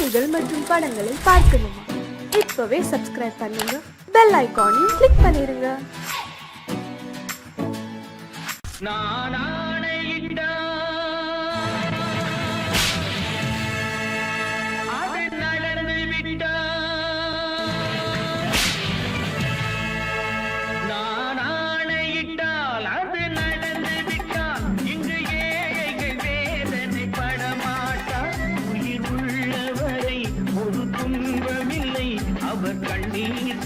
செய்திகள் மற்றும் படங்களை பார்க்கணுமா? இப்பவே சப்ஸ்கிரைப் பண்ணுங்க, பெல் ஐகானையும் கிளிக் பண்ணிருங்க.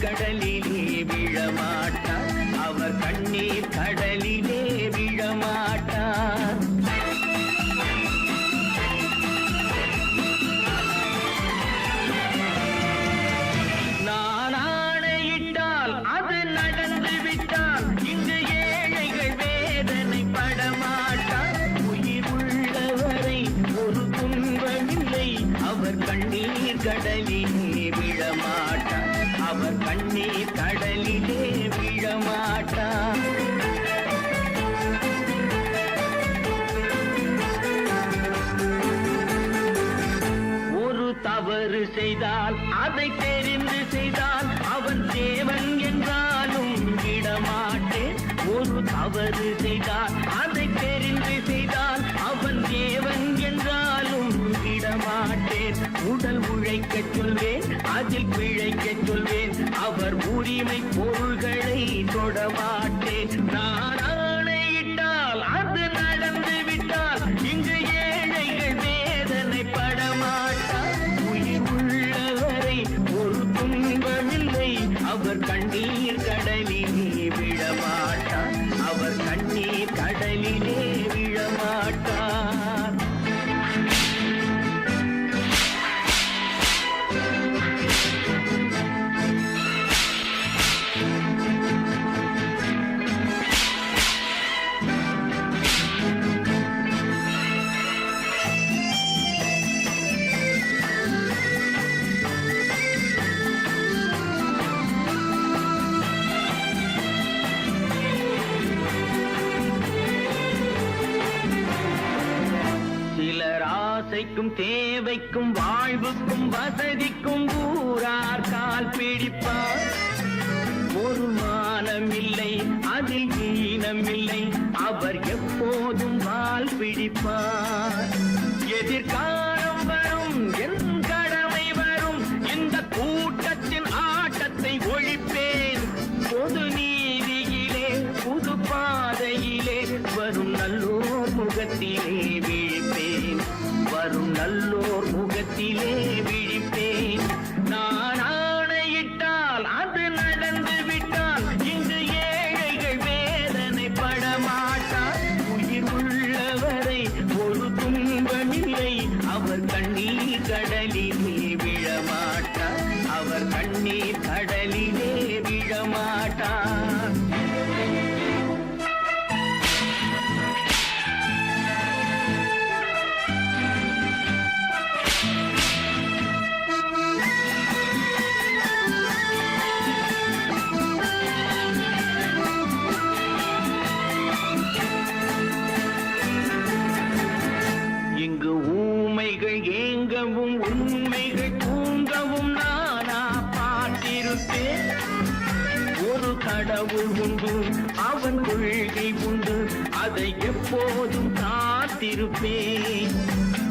கடலிலே விழமாட்டார், அவர் கண்ணீர் கடலிலே விழமாட்டார். நான் ஆணையிட்டால் அது நடந்து விட்டால் இங்கு ஏழைகள் வேதனை படமாட்டார். உயிர் உள்ளவரை ஒரு துன்பமில்லை, அவர் கண்ணீர் கடலிலே விழமாட்டார், அவர் கண்ணீர் கடலிலே விழமாட்டார். ஒரு தவறு செய்தால் அதை தெரிந்து செய்தால் அவன் தேவன் என்றாலும் விடமாட்டேன். ஒரு தவறு செய்தால் அதை தெரிந்து செய்தால் அவன் தேவன் என்றாலும் விடமாட்டேன். உடல் உழைக்கச் சொல்வேன், அதில் பிழைக்கச் சொல்வேன், அவர் உரிமை பொருள்களை தொடமாட்டேன். நான் ஆணையிட்டால் அது நடந்து விட்டால் இங்கு ஏழைகள் வேதனை படமாட்டார். உயிர் உள்ளவரை ஒரு துன்பமில்லை, அவர் கண்ணீர் கடலிலே விழமாட்டார், அவர் கண்ணீர் கடலிலே விழமாட்டார். ஆசைக்கும் தேவைக்கும் வாழ்வுக்கும் வசதிக்கும் ஊரார் கால் பிடிப்பார். ஒரு மானமில்லை, அதில் ஈனமில்லை, அவர் எப்போதும் வால் பிடிப்பார். எதிர்காலம் வரும், என் கடமை வரும், இந்த கூட்டத்தின் ஆட்டத்தை ஒழிப்பேன். பொது நீதியிலே புது பாதையிலே வரும் நல்லோர் முகத்திலே விழிப்பேன், வரும் நல்லோர் முகத்திலே விழிப்பேன். நான் ஆணையிட்டால் அது நடந்து விட்டால் இங்கு ஏழைகள் வேதனை படமாட்டார். உயிர் உள்ளவரை ஒரு துன்பமில்லை, அவர் கண்ணீர் கடலிலே விழமாட்டார், அவர் கண்ணீர் கடலிலே விழமாட்டார். இங்கு ஊமைகள் ஏங்கவும் உண்மைகள் தூங்கவும் நானா பார்த்திருப்பேன். ஒரு கடவுள் உண்டு, அவன் கொள்கை உண்டு, அதை எப்போதும் காத்திருப்பேன்.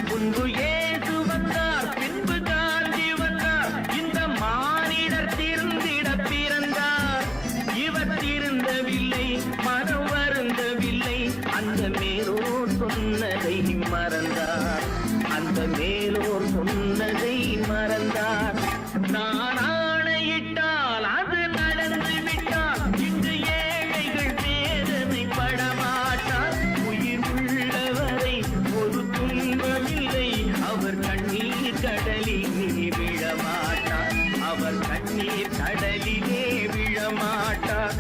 முன்பு இயேசு வந்தார், பின்பு காந்தி வந்தார், இந்த மானிடர் திருந்திட பிறந்தார். இவர் திருந்தவில்லை, மனம் வருந்தவில்லை, அந்த மேலோர் சொன்னதை மறந்தார், அந்த மேலோர் சொன்னதை மறந்தார். நான் ஆணையிட்டால் அது நடந்து விட்டால் இங்கு ஏழைகள் வேதனை படமாட்டார். உயிர் உள்ளவரை ஒரு துன்பமில்லை, அவர் கண்ணீர் கடலிலே விழமாட்டார், அவர் கண்ணீர் கடலிலே விழமாட்டார்.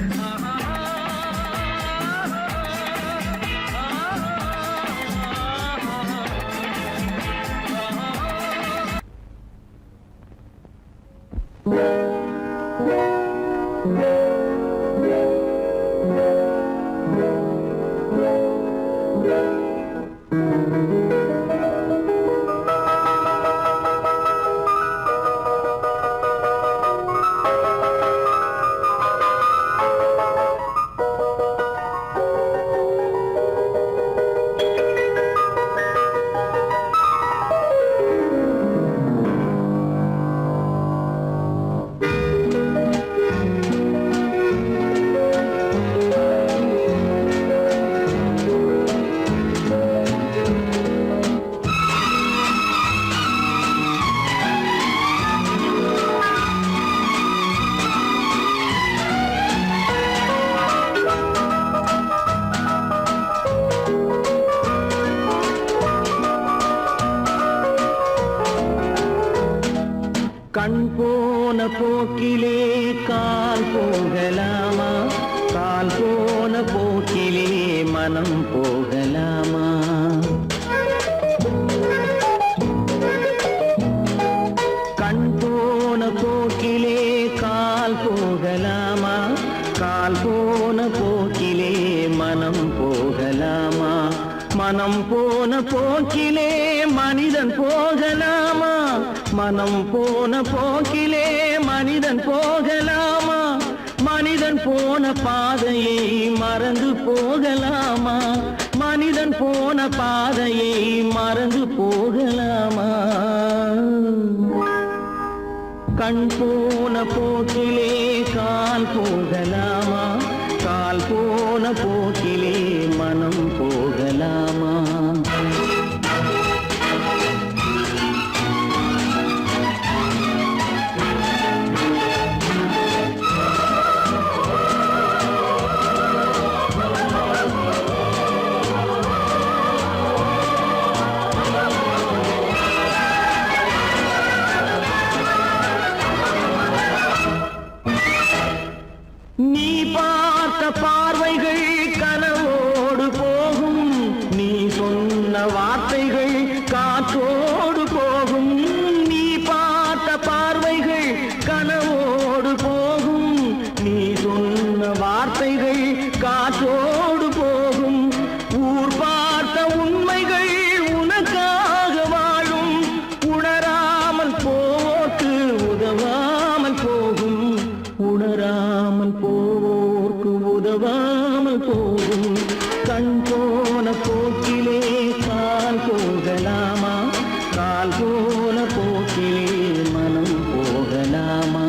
கண் போன போக்கிலே கால் போகலாமா, கால் போன போக்கிலே மனம் போகலாமா? கண் போன போக்கிலே கால் போகலாமா, கால் போன போக்கிலே மனம் போகலாமா? மனம் போன போக்கிலே மனிதன் போகலாமா, மனம் போன போக்கிலே மனிதன் போகலாமா? மனிதன் போன பாதையை மறந்து போகலாமா, மனிதன் போன பாதையை மறந்து போகலாமா? கண் போன போக்கிலே கால் போகலாமா, கால் போன போக்கிலே மனம் போகலாமா? நீ பார்த்த பார்வைகள் கனவோடு போகும், நீ சொன்ன வார்த்தைகள் காற்றோடு போகும். நீ பார்த்த பார்வைகள் கனவோடு போகும், நீ சொன்ன வார்த்தைகள் காற்றோடு போகும். ஊர் பார்த்த உண்மைகள் உனக்காக வாழும், உணராமல் போக்கு உதவாமல் போகும், உணராமல் போவோர்க்கு உதவாமல் போகும். கண் போன போக்கிலே கால் போகலாமா, கால் போன போக்கிலே மனம் போகலாமா?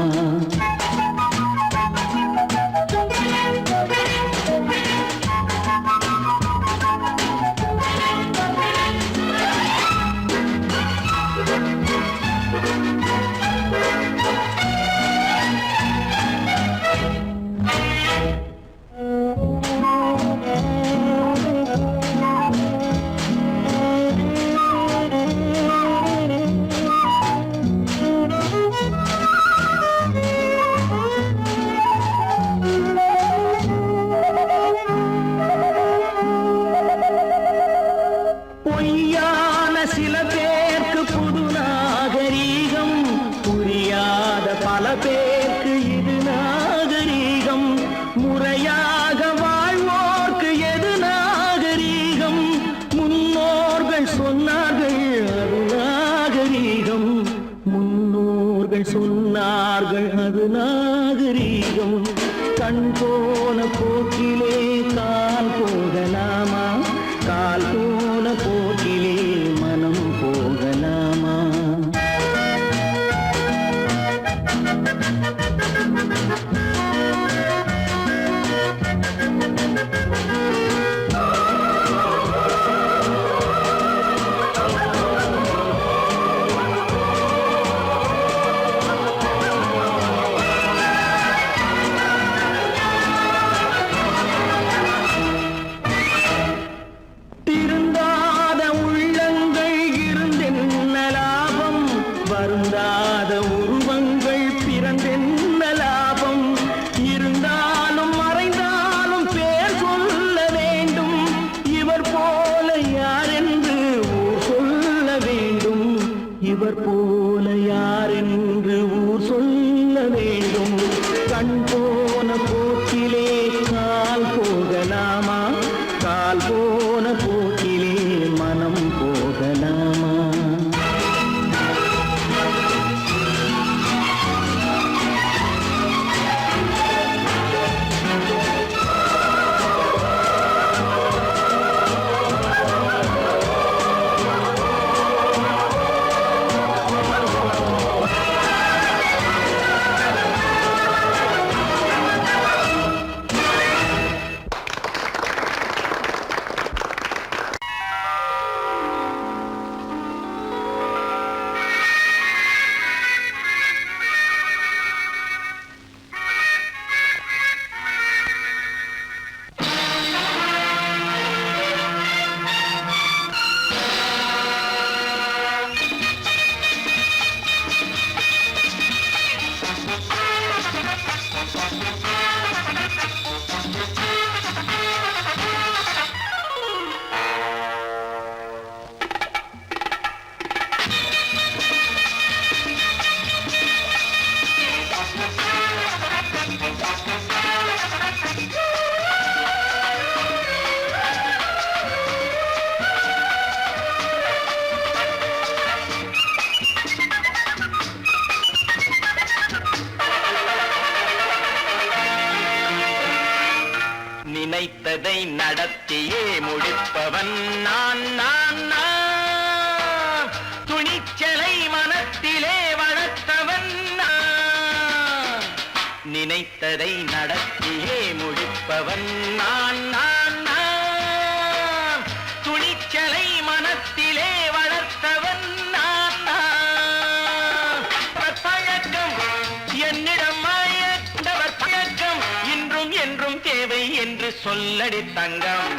பொய்யான சில பேருக்கு புது நாகரீகம், புரியாத பல பேருக்கு இது நாகரீகம். முறையாக வாழ்வோர்க்கு எது நாகரீகம்? முன்னோர்கள் சொன்னார்கள் அது நாகரீகம், முன்னோர்கள் சொன்னார்கள் அது நாகரீகம். கண் போன போக்கிலே கால் போகலாமா, கால் போன போக்கிலே மனம் போகலாமா? திருந்தாத உள்ளங்கள் இருந்தென்ன லாபம், வருந்தாத உருவங்கள் பிறந்தென்ன லாபம்? இருந்தாலும் மறைந்தாலும் பேர் சொல்ல வேண்டும், இவர் போல யாரென்று ஊர் சொல்ல வேண்டும், இவர் போல யாரென்று ஊர் சொல்ல வேண்டும். கண் போன போக்கிலே கால் போகலாமா, கால் போன போக்கிலே மனம் போகலாமா? நினைத்ததை நடத்தியே முடிப்பவன் நான் நான் நான். துணிச்சலை மனத்திலே வளர்த்தவன் நான் நான். பழக்கம் என்னிடம் மயந்தவர் பழக்கம் இன்றும் என்றும் தேவை என்று சொல்லடி தங்கம்.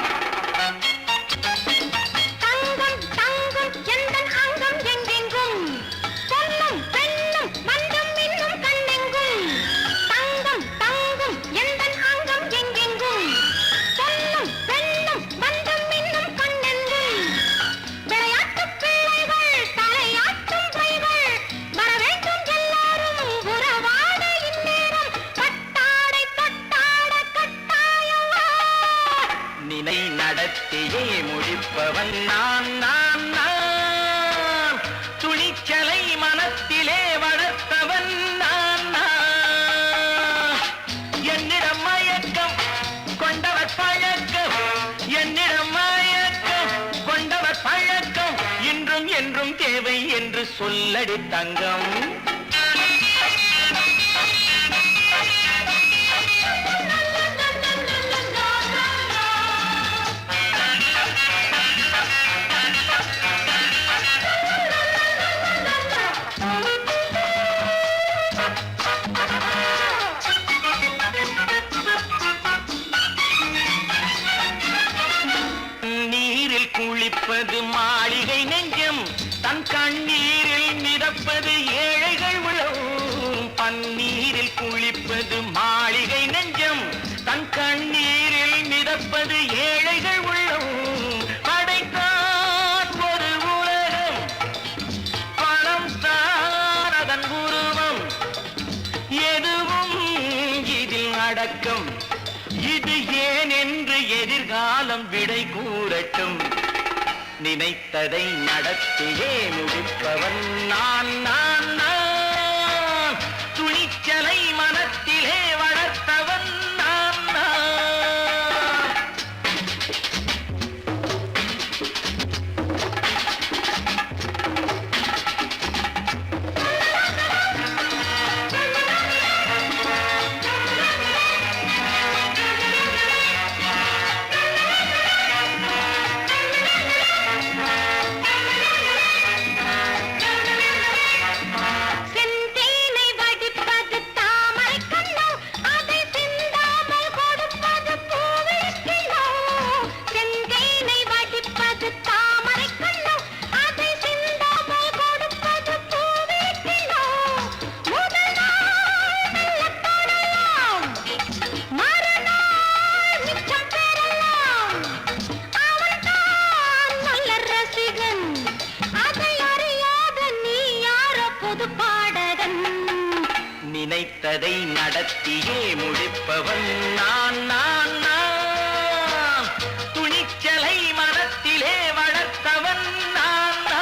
நடத்தியே முடிப்பவன் நான் நான் நான். துணிச்சலை மனத்திலே வளர்த்தவன் நான் நான். என்னிடம் மயக்கம் கொண்டவர் பழக்கம் என்னிடம் மயக்கம் கொண்டவர் பழக்கம் இன்றும் என்றும் தேவை என்று சொல்லடி தங்கம். குளிப்பது மாளிகை நெஞ்சம் தன் கண்ணீரில் மிதப்பது ஏழைகள் உளவும். பன்னீரில் குளிப்பது மாளிகை நெஞ்சம் தன் கண்ணீரில் மிதப்பது ஏழைகள் உள்ளவும். படைத்தான் ஒரு உலகம் பணம் தான் அதன் உருவம் எதுவும் இதில் அடக்கம். இது ஏன் என்று எதிர்காலம் விடை கூறட்டும். நினைத்ததை நடத்தியே முடிப்பவன் நான் நான் நான். துணிச்சலை மனத்திலே வளர்த்தவன் நான் நான். நினைத்ததை நடத்தியே முடிப்பவன் நான் நான் நான். துணிச்சலை மனத்திலே வளர்த்தவன் நான் நான்.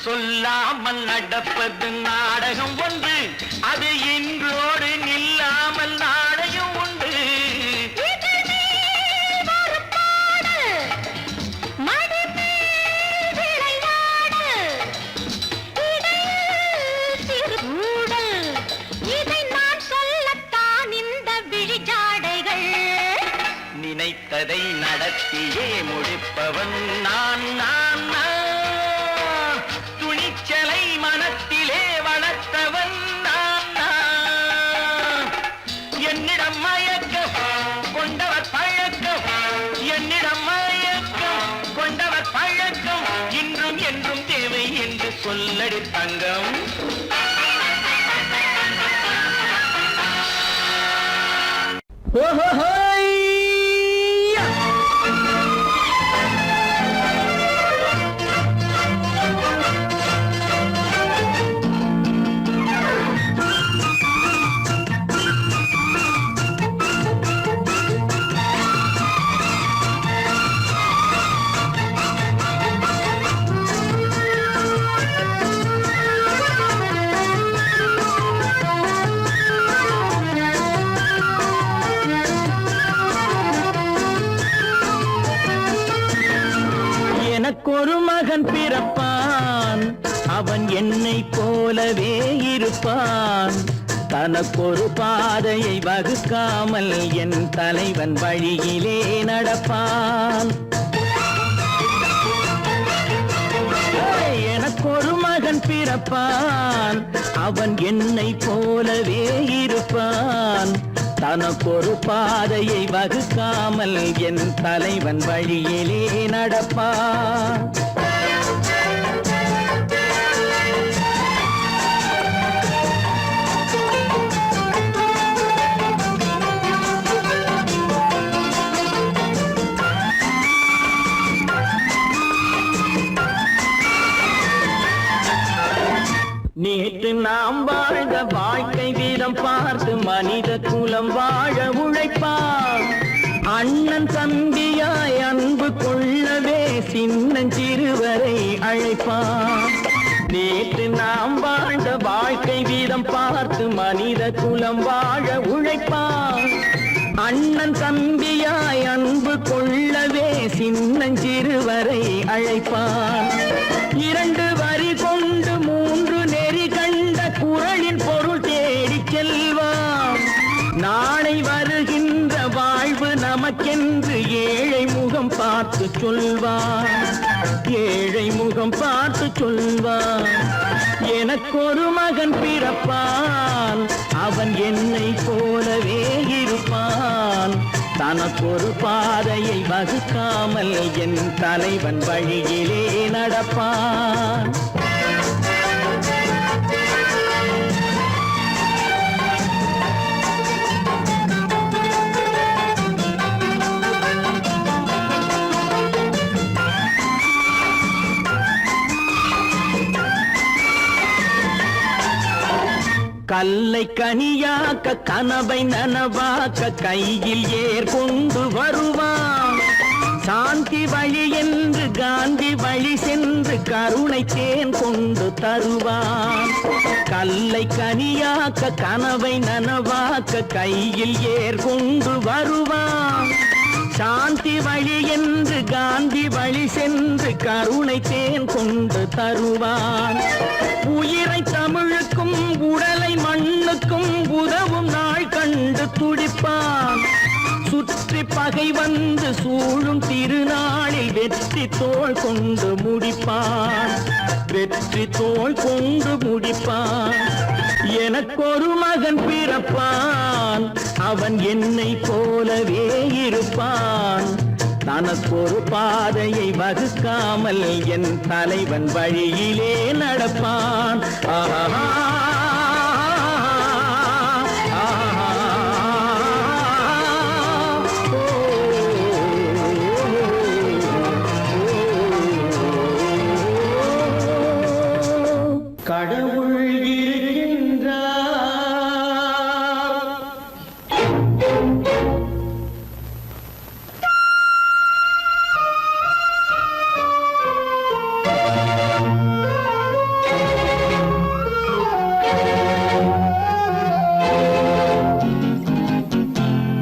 சொல்லாமல் நடப்பது நாடகம் ஒன்று, அது இன்றோடு நில்லாமல் நாளையும் உண்டு. இதை நான் சொல்லத்தான் இந்த விழிஜாடைகள். நினைத்ததை நடத்தியே முடிப்பவன் நான் நான் நான். துணிச்சலை மனத்திலே வளர்த்தவன் நான் நான். என்னிடம் மயக்கம் கொண்டவர் பழக்கம் என்னிடம் மயக்கம் கொண்டவர் பழக்கம் இன்றும் என்றும் தேவை என்று சொல்லடி தங்கம். ஓஹோ போலவே இருப்பான். தனக்கொரு பாதையை வகுக்காமல் என் தலைவன் வழியிலே நடப்பான். எனக்கொரு மகன் பிறப்பான், அவன் என்னை போலவே இருப்பான். தனக்கொரு பாதையை வகுக்காமல் என் தலைவன் வழியிலே நடப்பான். நேற்று நாம் வாழ்ந்த வாழ்க்கை வீதம் பார்த்து மனித குலம் வாழ உழைப்பான். அண்ணன் தம்பியாய் அன்பு கொள்ளவே சின்னஞ்சிறுவரை அழைப்பான். நேற்று நாம் வாழ்ந்த வாழ்க்கை வீதம் பார்த்து மனித குலம் வாழ உழைப்பான். அண்ணன் தம்பியாய் அன்பு கொள்ளவே சின்னஞ்சிறுவரை அழைப்பான். இரண்டு வரி கொண்டு மூன்று நெறி கண்ட குறளின் பொருள் தேடி செல்வான். நாளை வருகின்ற வாழ்வு நமக்கென்று ஏழை முகம் பார்த்து சொல்வான். ஏழை முகம் பார்த்து சொல்வான். எனக்கொரு மகன் பிறப்பான், அவன் என்னை போலவே இருப்பான். தனக்கொரு பாதையை வகுக்காமல் என் தலைவன் வழியிலே நடப்பான். கல்லை கனியாக்க கனவை நனவாக்க கையில் ஏற்கொண்டு வருவான். சாந்தி வழி என்று காந்தி வழி சென்று கருணை தேன் கொண்டு தருவான். கல்லை கனியாக்க கனவை நனவாக்க கையில் ஏற்கொண்டு வருவான். சாந்தி வழி என்று காந்தி வழி சென்று கருணை தேன் கொண்டு தருவான். உயிரை தமிழுக்கும் உடலை மண்ணுக்கும் உதவும் நாள் கண்டு துடிப்பான். சுற்றி பகை வந்து சூழும் திருநாளில் வெற்றி தோள் கொண்டு முடிப்பான். வெற்றி தோள் கொண்டு முடிப்பான். எனக்கொரு மகன் பிறப்பான், அவன் என்னை போலவே இருப்பான். தனக்கொரு பாதையை வகுக்காமல் என் தலைவன் வழியிலே நடப்பான். ஆஹா கடவுள் இருக்கின்றார்.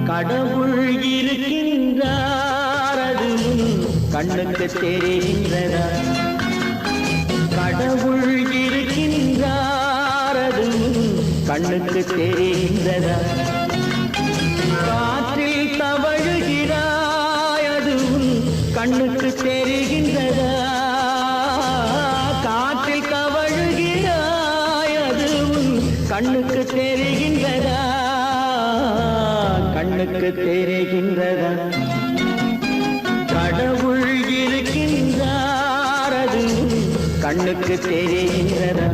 கடவுள் இருக்கின்றார், அது கண்ணுக்கு தெரிகின்றதா? கடவுள் இருக்கின்றார், அது கண்ணுக்கு தெரிகின்றதா? காற்றில் தவழுகிறாய், அது கண்ணுக்கு தெரிகின்றதா? காற்றில் தவழுகிறாய், அது கண்ணுக்கு தெரிகின்றதா? கண்ணுக்கு தெரிகின்றதா? கடவுள் இருக்கின்றார், அது கண்ணுக்கு தெரிகின்றதா?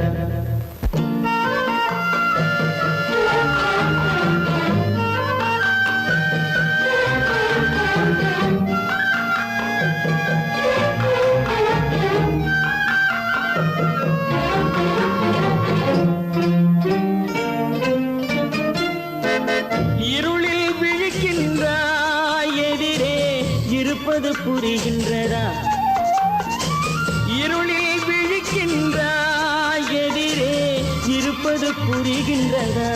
இருளில் விழிக்கின்றாய், எதிரே இருப்பது புரிகின்றதா? இருளில் விழிக்கின்றாய், எதிரே இருப்பது புரிகின்றதா?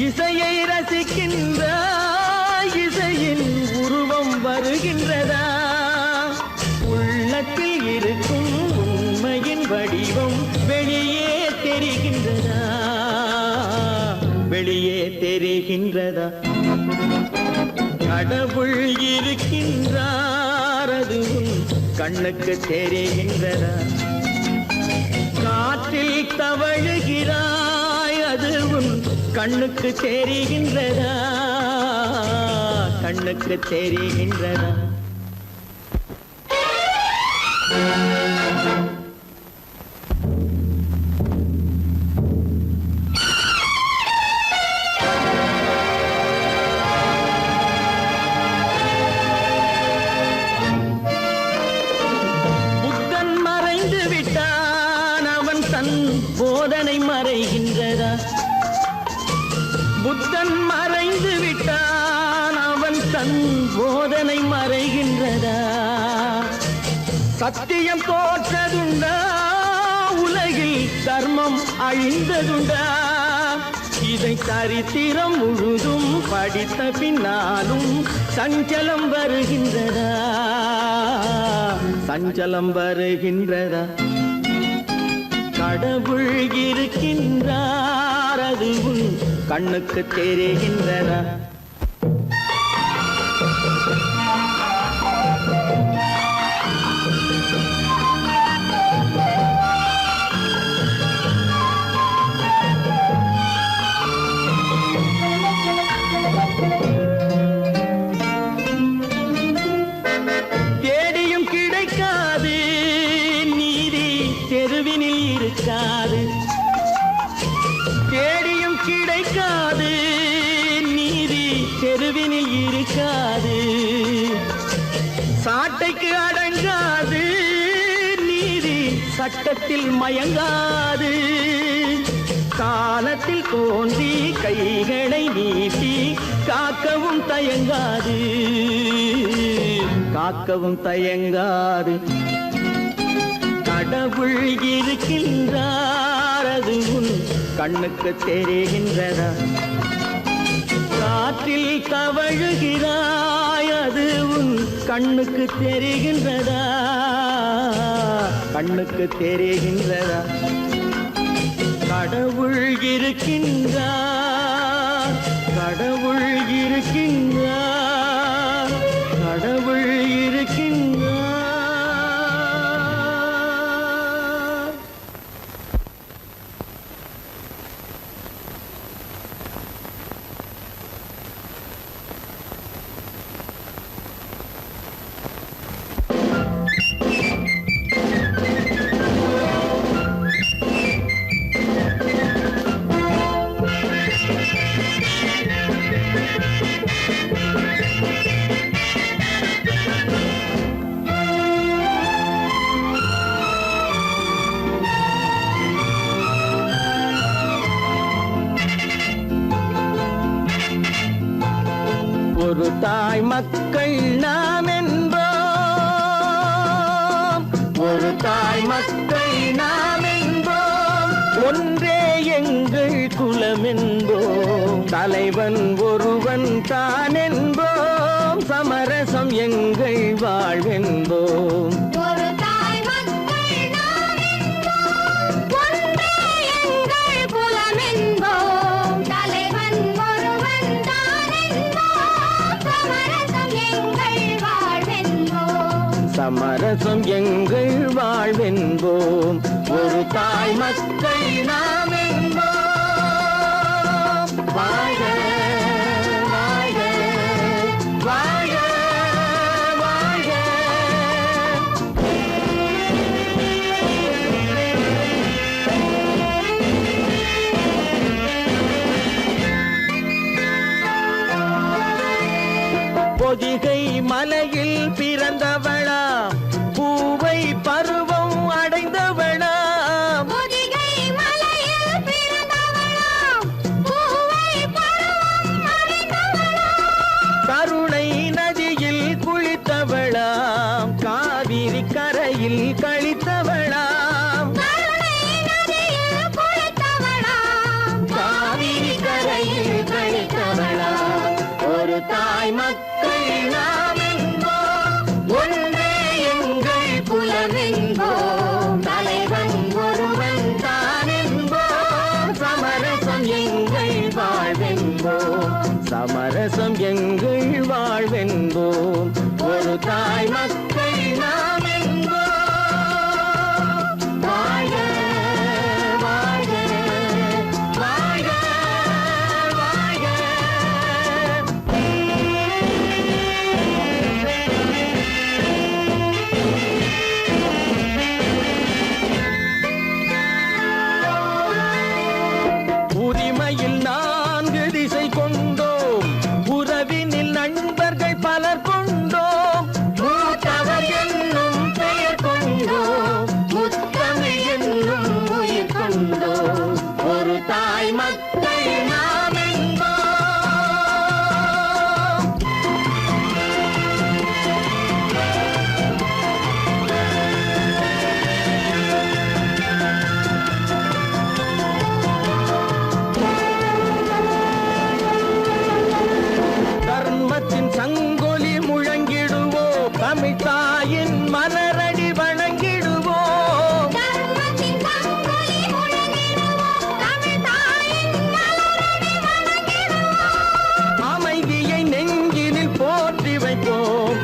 இசையை ரசிக்கின்றாய், இசையின் உருவம் வருகின்றதா? உள்ளத்தில் இருக்கும் உண்மையின் வடிவம் வெளியே தெரிகின்றதா வெளியே தெரிகின்றதா கடவுள் இருக்கின்றார் அதுவும் கண்ணுக்கு தெரிகின்றதா காற்றில் தவழுகிறாய் அதுவும் கண்ணுக்கு தெரிகின்றதா கண்ணுக்கு தெரிகின்றதா போதனை மறைகின்றதா புத்தன் மறைந்து விட்டான் அவன் தன் போதனை மறைகின்றதா சத்தியம் தோற்றதுண்டா உலகில் தர்மம் அழிந்ததுண்டா இதை சரித்திரம் முழுதும் படித்த பின்னாலும் சஞ்சலம் வருகின்றதா சஞ்சலம் வருகின்றதா கடவுள் இருக்கின்றார் அதுவும் கண்ணுக்கு தெரிகின்றதா தேடியும் கிடைக்காது நீதி தெருவினில் இருக்காது தேடியும் கிடைக்காது நீதி தெருவினில் இருக்காது சாட்டைக்கு அடங்காது நீதி சட்டத்தில் மயங்காது காலத்தில் தோன்றி கைகளை நீட்டி காக்கவும் தயங்காது காக்கவும் தயங்காது கடவுள் இருக்கின்றார் அது உன் கண்ணுக்கு தெரிகின்றதா காற்றில் தவழுகிறாய் அது உன் கண்ணுக்கு தெரிகின்றதா கண்ணுக்கு தெரிகின்றதா கடவுள் இருக்கின்றார் கடவுள் இருக்கின்றார் கடவுள் இருக்கின்றார் ஒரு தாய் மக்கள் நாம் என்போம் ஒரு தாய் மக்கள் நாம் என்போம் ஒன்றே எங்கள் குலம் என்போம் தலைவன் ஒருவன் தான் என்போம் சமரசம் எங்கள் வாழ்வென்போம் சமரசம் எங்கள் வாழ்வென்போம் ஒரு தாய் மக்கள் நாம் என்போம் வாழ்க வாழ்க வாழ்க வாழ்க பொதிகை மலையில் பிறந்தவளா பூவை பருவம் அடைந்தவளா பொதிகை மலையில் பிறந்தவளா பூவை பருவம் அடைந்தவளா கருணை நதியில் குளித்தவளாம் காவிரி கரையில் கழித்தவளாம் கருணை நதியில் குளித்தவளாம் காவிரி கரையில் கழித்தவளாம் ஒரு தாய் மக்கள் நாம் என்போம் ஒன்றே எங்கள் குலம் என்போம் தலைவன் ஒருவன் தான் என்போம் சமரசம் எங்கள் வாழ்வென்போம். ஒரு தாய் மக்கள் நாம் என்போம். வாழ்க வாழ்க வாழ்க வாழ்க. உரிமையில் 4 திசை கொண்டோம், உறவினில் நண்பர்கள் பலர் கொண்டோம். மூத்தவர் என்னும் பெயர் கொண்டோம், முத்தமிழ் என்னும் உயிர் கொண்டோம். ஒரு தாய் மக்கள் நாம் என்போம். தர்மத்தின் சங்கொலி முழங்கிடுவோம், தமிழ் தாயின் மலரடி வணங்கிடுவோம். தர்மத்தின் சங்கொலி முழங்கிடுவோம், தமிழ் தாயின் மலரடி வணங்கிடுவோம். அமைதியை நெஞ்சினில் போற்றி வைப்போம்,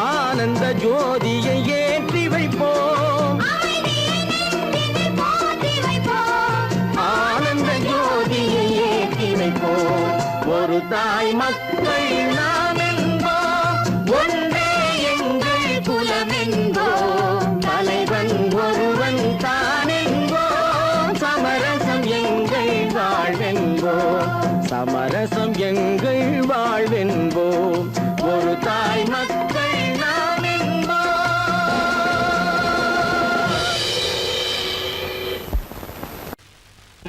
ஆனந்த ஜோதியை ஏற்றி வைப்போம். அமைதியை நெஞ்சினில் போற்றி வைப்போம், ஆனந்த ஜோதியை ஏற்றி வைப்போம். ஒரு தாய் மக்கள் நாம் என்போம், ஒன்றே எங்கள் குலம் என்போம். தலைவன் ஒருவன் தான் என்போம், சமரசம் எங்கள் வாழ்வென்போம். சமரசம் எங்கள் வாழ்வென்போம். ஒரு தாய் மக்கள் நாம் என்போம்.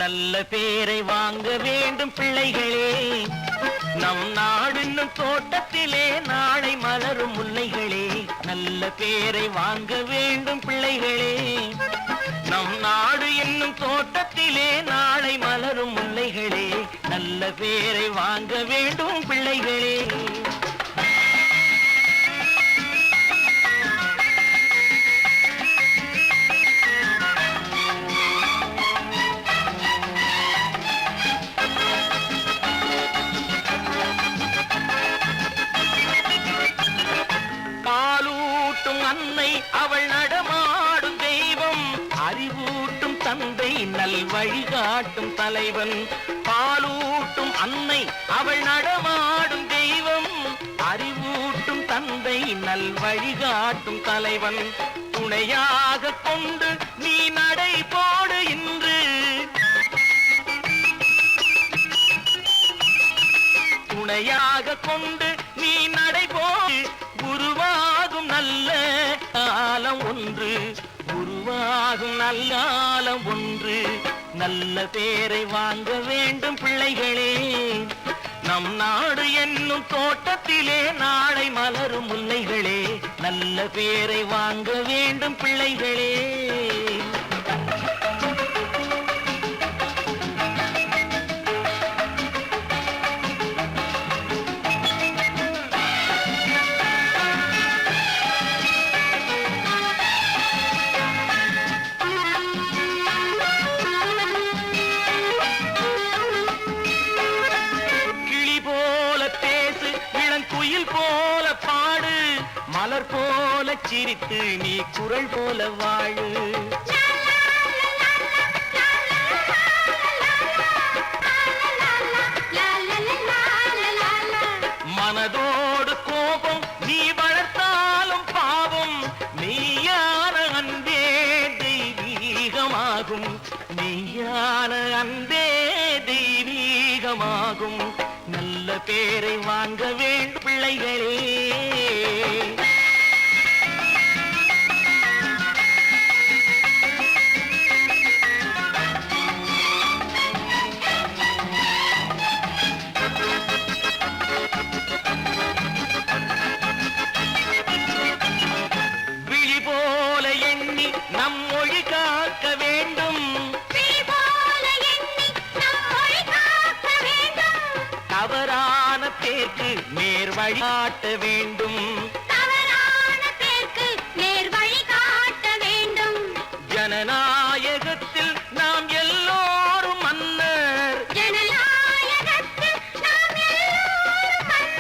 நல்ல பேரை வாங்க வேண்டும் பிள்ளைகளே, நம் நாடு என்னும் தோட்டத்திலே நாளை மலரும் முல்லைகளே. நல்ல பேரை வாங்க வேண்டும் பிள்ளைகளே, நம் நாடு என்னும் தோட்டத்திலே நாளை மலரும் முல்லைகளே. நல்ல பேரை வாங்க வேண்டும் பிள்ளைகளே. பாலூட்டும் அன்னை அவள் நடமாடும் தெய்வம், அறிவூட்டும் தந்தை நல் வழிகாட்டும் தலைவன். பாலூட்டும் அன்னை அவள் நடமாடும் தெய்வம், அறிவூட்டும் தந்தை நல் வழிகாட்டும் தலைவன். துணையாக கொண்டு நீ நடை போடு இன்று, துணையாக கொண்டு நீ நடைபோடு. உருவாகும் நல்ல காலம் ஒன்று, உருவாகும் நல்ல காலம் ஒன்று. நல்ல பேரை வாங்க வேண்டும் பிள்ளைகளே, நம் நாடு என்னும் தோட்டத்திலே நாளை மலரும் முல்லைகளே. நல்ல பேரை வாங்க வேண்டும் பிள்ளைகளே. குயில் போல பாடு, மலர் போல சிரித்து நீ குரல் போல வாழு. மனதோடு கோபம் நீ வளர்த்தாலும் பாவம், மெய்யான அன்பே தெய்வீகமாகும். மெய்யான அன்பே தெய்வீகமாகும். நல்ல பேரை வாங்க வேண்டும் பிள்ளைகளே. விழி போல எண்ணி நம் மொழி காக்க வேண்டும், தவறான பேருக்கு நேர் வழி காட்ட வேண்டும். ஜனநாயகத்தில் நாம் எல்லோரும் மன்னர், ஜனநாயகத்தில் நாம் எல்லோரும் மன்னர்.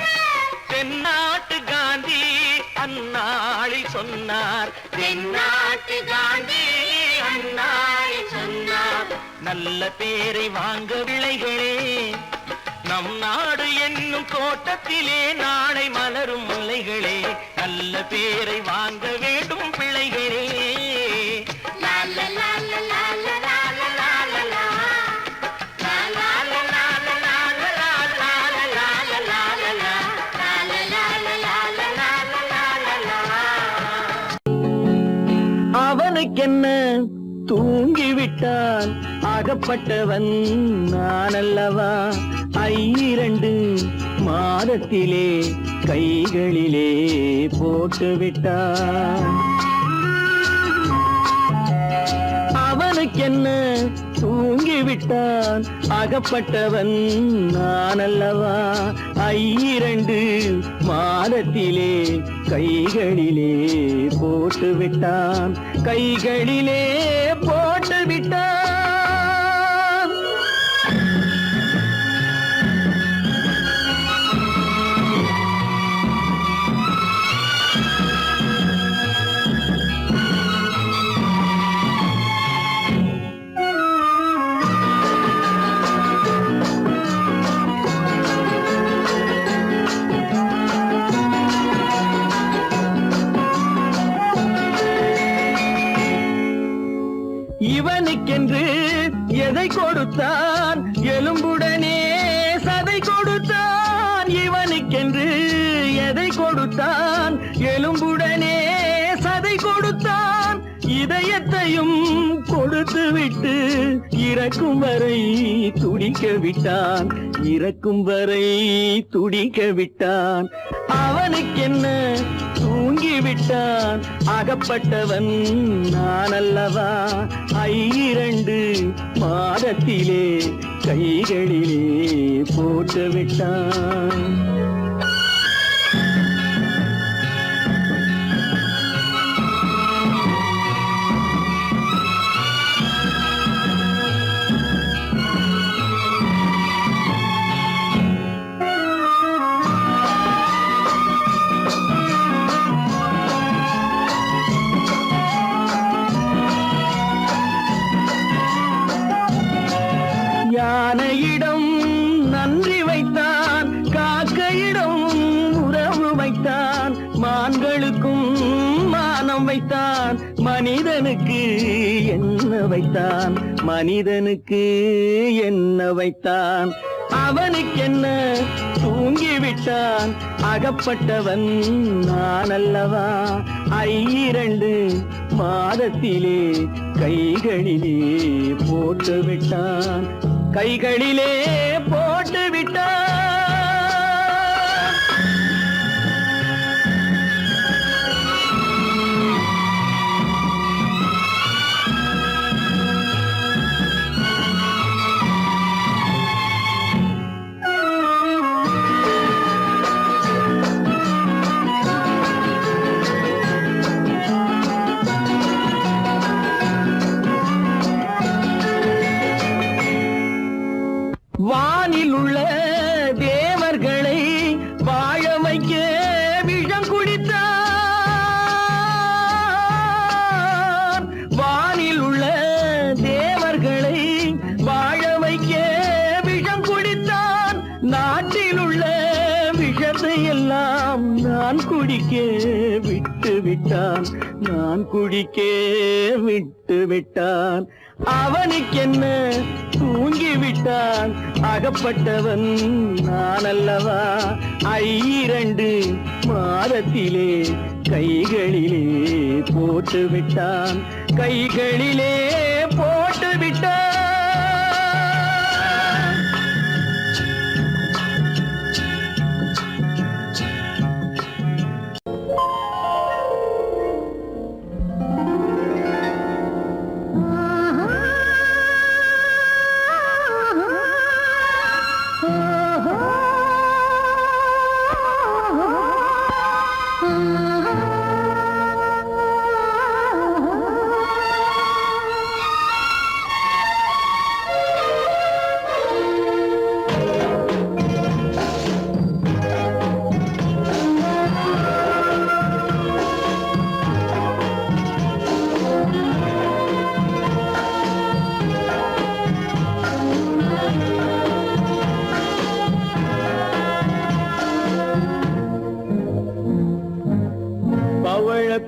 தென்னாட்டு காந்தி அண்ணாய் சொன்னார். நல்ல பேரை வாங்க விளைகளே, நம் நாடு என்னும் தோட்டத்திலே நாளை மலரும் முல்லைகளே. நல்ல பேரை வாங்க வேண்டும் பிள்ளைகளே. அவனுக்கென்ன தூங்கிவிட்டான், அகப்பட்டவன் நான் அல்லவா. 2 மாதத்திலே கைகளிலே போட்டு விட்டான். அவனுக்கென்ன தூங்கிவிட்டான், அகப்பட்டவன் நான் அல்லவா. 2 மாதத்திலே கைகளிலே போட்டு விட்டான், கைகளிலே போட்டு விட்டான். இவனுக்கென்று எதை கொடுத்தான், எலும்புடனே சதை கொடுத்தான். இவனுக்கென்று எதை கொடுத்தான், எலும்புடனே சதை கொடுத்தான். இதயத்தையும் கொடுத்து விட்டு இறக்கும் வரை துடிக்க விட்டான், இறக்கும் வரை துடிக்க விட்டான். அவனுக்கென்ன தூங்கிவிட்டான், அகப்பட்டவன் நான் அல்லவா. 2 மாதத்திலே கைகளிலே போட்டு விட்டான். யானையிடம் நன்றி வைத்தான், காக்கையிடம் உறவு வைத்தான். மான்களுக்கும் மானம் வைத்தான், மனிதனுக்கு என்ன வைத்தான், மனிதனுக்கு என்ன வைத்தான். அவனுக்கென்ன தூங்கிவிட்டான், அகப்பட்டவன் நான் அல்லவா. 2 மாதத்திலே கைகளிலே போட்டு விட்டான், கைகளிலே போட்டு விட்டான். வானில் உள்ள தேவர்களை வாழ வைக்க விஷம் குடித்தான். வானில் உள்ள தேவர்களை வாழ வைக்க விஷம் குடித்தான். நாட்டில் உள்ள விஷத்தை எல்லாம் நான் குடிக்க விட்டு விட்டான், நான் குடிக்க விட்டு விட்டான். அவனுக்கென்ன தூங்கிவிட்டான், அகப்பட்டவன் நான் அல்லவா. 2 மாதத்திலே கைகளிலே போட்டு விட்டான், கைகளிலே போட்டு விட்டான்.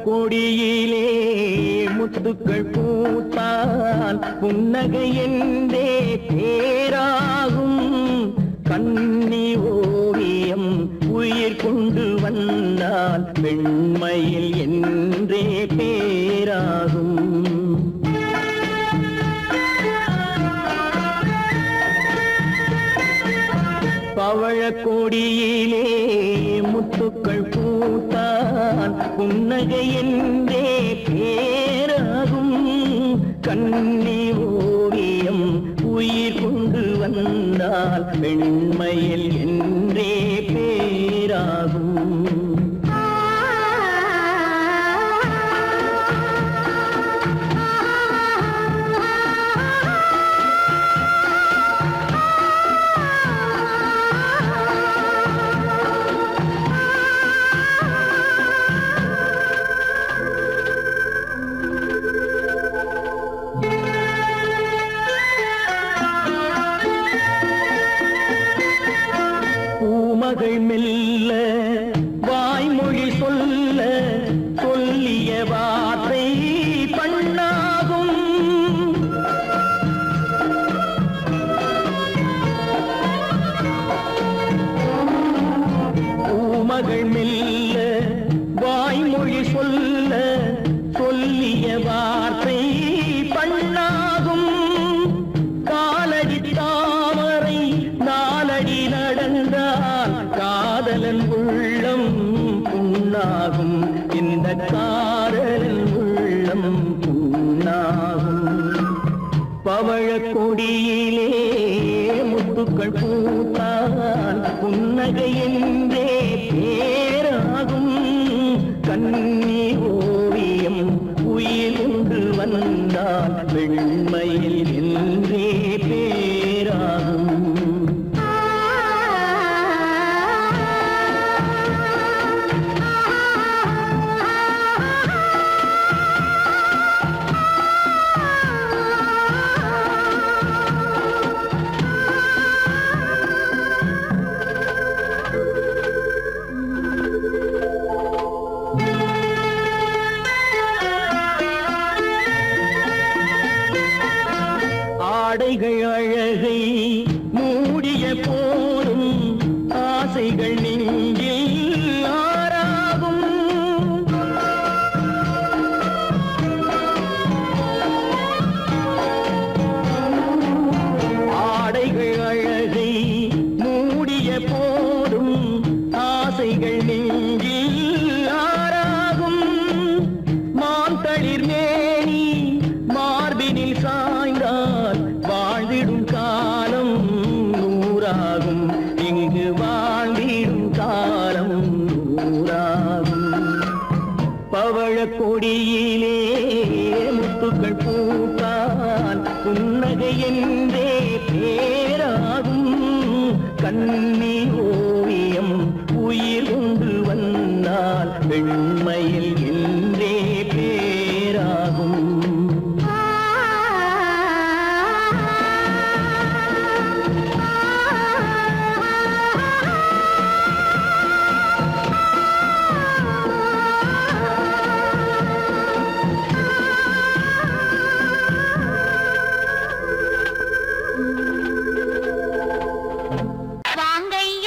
கொடியிலே முத்துக்கள் பூத்தால் புன்னகை என்றே பேராகும். கண்ணி ஓவியம் உயிர் கொண்டு வந்தால் பெண்மையில் என்றே பேராகும். பவழக் கொடியிலே முத்துக்கள் பூத்தான் புன்னகை என்றே பேராகும். கண்ணி ஓவியம் உயிர் கொண்டு வந்தால் பெண்மையில் என்றே பேராகும். பூமகள் மெல்ல வாய்மொழி சொல்ல சொல்லிய வார்த்தை பண்ணாகும். பூமகள் மெல்ல வாய்மொழி சொல்ல சொல்லிய வார்த்தை பண்ணாகும். காலடி தாமரை நாலடி நடந்தால் காதலன் உள்ளம் புண்ணாகும். இந்த காதலன் உள்ளம் புண்ணாகும். பவழக் கொடியிலே முத்துக்கள் பூத்தால் புன்னகை என்றே பேராகும். கண்ணி ஓவியம் உயிர் கொண்டு வந்தால் வெண்மையில் என்றே பேராகும். ஆடைகள் அழகை மூடிய போதும் ஆசைகள் நெஞ்சில் ஆறாகும். ஆடைகள் அழகை மூடிய போதும் ஆசைகள் நெஞ்சில் ஆறாகும். மாந்தளிர் மேனி மார்பினில் சாய்ந்தால் வாழ்ந்திடும் காலம் நூறாகும். இங்கு வாழ்ந்திடும் காலம் நூறாகும். பவழக் கொடியிலே முத்துக்கள் பூத்தால் புன்னகை என்றே பேராகும். கண்ணி ஓவியம் உயிர் கொண்டு வந்தால் பெண்மையில் என்றே பேராகும். வாங்கையா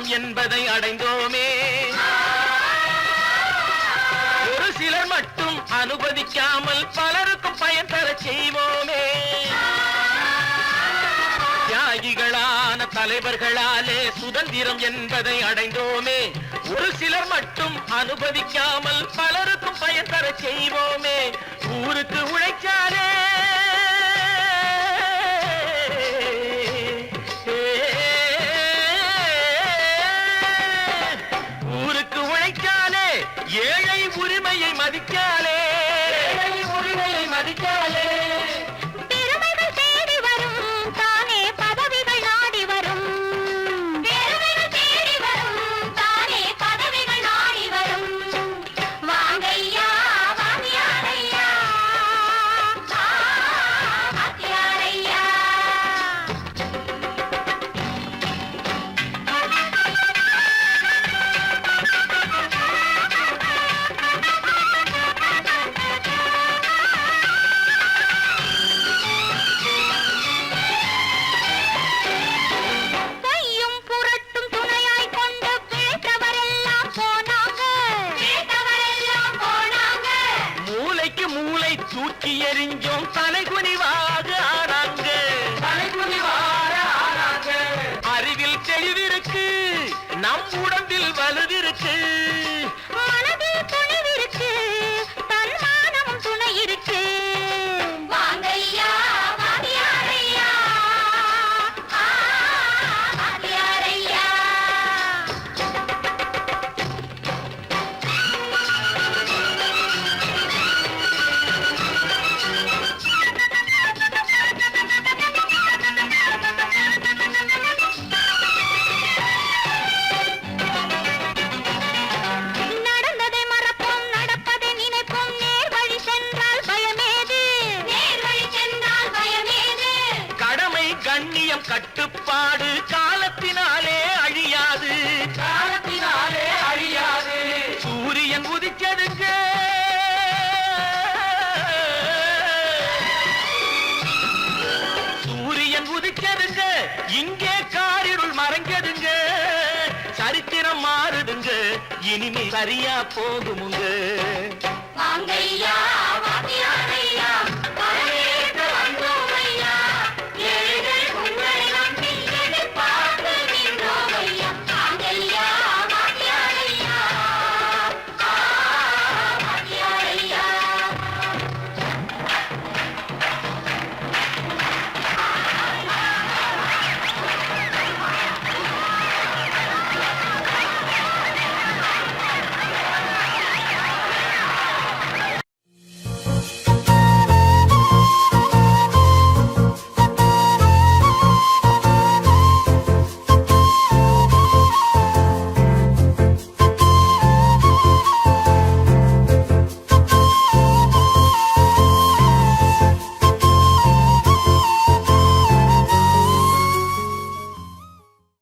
சுதந்திரம் என்பதை அடைந்தோமே. ஒரு சிலர் மட்டும் அனுமதிக்காமல் பலருக்கும் பயன் தர செய்வோமே. தியாகிகளான தலைவர்களாலே சுதந்திரம் என்பதை அடைந்தோமே. ஒரு சிலர் மட்டும் அனுமதிக்காமல் பலருக்கும் பயன் தர செய்வோமே. ஊருக்கு உழைச்சாலே ஊருக்கு உழைச்சாலே ஏழை உரிமையை மதிக்காலே பெருமைகள் தேடி வரும் தானே பதவிகள் நாடி வரும். பெருமைகள் தேடி வரும் தானே பதவிகள் நாடி வரும். வாங்கையா வாங்கியாரையா வாங்கியாரையா. பொய்யும் புரட்டும் துணையாய் கொண்டு பிழைத்தவரெல்லாம் போனாங்க. பிழைத்தவரெல்லாம் போனாங்க. மூளைக்கு மூளை தூக்கி எறிஞ்சோம் தலைகுனிவாக ஆனாங்க. அறிவில் தெளிவிருக்கு, நம் உடம்பில் வலுவிருக்கு. மனதில் துணிவிருக்கு, தன்மானமும் துணை இருக்கு. வாங்கையா வாங்கியாரையா வாங்கியாரையா. நடந்ததை மறப்போம், நடப்பதை நினைப்போம். நேர் வழி சென்றால் பயமேது. நேர் வழி சென்றால் பயமேது. கடமை கண்ணியம் கட்டுப்பாடு காலத்தினாலே அழியாது. சூரியன் உதிச்சதுங்க, சூரியன் உதிச்சதுங்க, இங்கே காரிருள் மறைஞ்சதுங்க. சரித்திரம் மாறுதுங்க, இனிமே சரியா போகுமுங்க. வாங்கையா